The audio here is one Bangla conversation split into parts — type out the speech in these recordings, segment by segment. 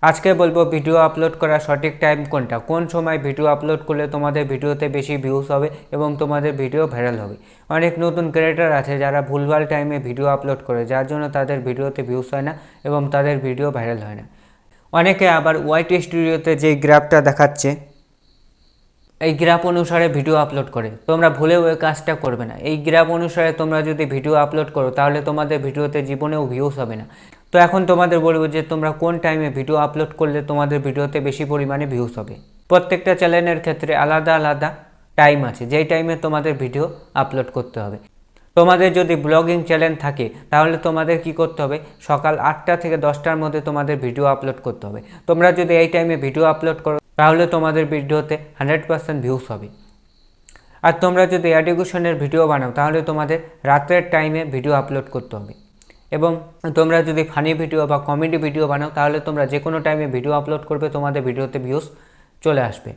আজকে বলবো ভিডিও আপলোড করার সঠিক টাইম কোনটা, কোন সময় ভিডিও আপলোড করলে তোমাদের ভিডিওতে বেশি ভিউজ হবে এবং তোমাদের ভিডিও ভাইরাল হবে। অনেক নতুন ক্রিয়েটর আছে যারা ভুলভাল টাইমে ভিডিও আপলোড করে, যার জন্য তাদের ভিডিওতে ভিউজ হয় না এবং তাদের ভিডিও ভাইরাল হয় না। অনেকে আবার ওয়াইটি স্টুডিওতে যে গ্রাফটা দেখাচ্ছে এই গ্রাফ অনুসারে ভিডিও আপলোড করে, তোমরা ভুলেও এই কাজটা করবে না। এই গ্রাফ অনুসারে তোমরা যদি ভিডিও আপলোড করো তাহলে তোমাদের ভিডিওতে জীবনেও ভিউজ হবে না। তো এখন তোমাদের বলবো যে তোমরা কোন টাইমে ভিডিও আপলোড করলে তোমাদের ভিডিওতে বেশি পরিমাণে ভিউজ হবে। প্রত্যেকটা চ্যানেলের ক্ষেত্রে আলাদা আলাদা টাইম আছে, যেই টাইমে তোমাদের ভিডিও আপলোড করতে হবে। তোমাদের যদি ব্লগিং চ্যানেল থাকে তাহলে তোমাদের কি করতে হবে, সকাল 8টা থেকে 10টার মধ্যে তোমাদের ভিডিও আপলোড করতে হবে। তোমরা যদি এই টাইমে ভিডিও আপলোড করো তাহলে তোমাদের ভিডিওতে 100% ভিউজ হবে। আর তোমরা যদি এডুকেশনের ভিডিও বানাও তাহলে তোমাদের রাতের টাইমে ভিডিও আপলোড করতে হবে। এবং তোমরা যদি ফানি ভিডিও বা কমেডি ভিডিও বানাও তাহলে তোমরা যে কোনো টাইমে ভিডিও আপলোড করবে, তোমাদের ভিডিওতে ভিউজ চলে আসবে।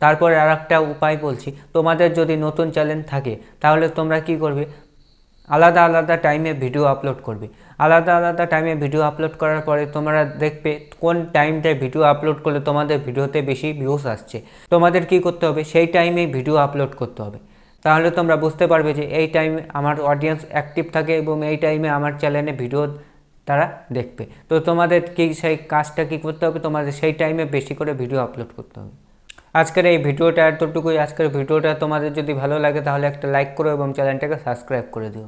তারপরে আর একটা উপায় বলছি, তোমাদের যদি নতুন চ্যানেল থাকে তাহলে তোমরা কি করবে, আলাদা আলাদা টাইমে ভিডিও আপলোড করবে। আলাদা আলাদা টাইমে ভিডিও আপলোড করার পরে তোমরা দেখবে কোন টাইমটায় ভিডিও আপলোড করলে তোমাদের ভিডিওতে বেশি ভিউজ আসছে। তোমাদের কি করতে হবে, সেই টাইমেই ভিডিও আপলোড করতে হবে। তাহলে তোমরা বুঝতে পারবে যে এই টাইমে আমার অডিয়েন্স অ্যাক্টিভ থাকে এবং এই টাইমে আমার চ্যানেলে ভিডিও তারা দেখবে। তো তোমাদের কি সেই কাজটা কি করতে হবে, তোমাদের সেই টাইমে বেশি করে ভিডিও আপলোড করতে হবে। আজকের এই ভিডিওটা এতটুকুই। আজকের ভিডিওটা তোমাদের যদি ভালো লাগে তাহলে একটা লাইক করো এবং চ্যানেলটাকে সাবস্ক্রাইব করে দিও।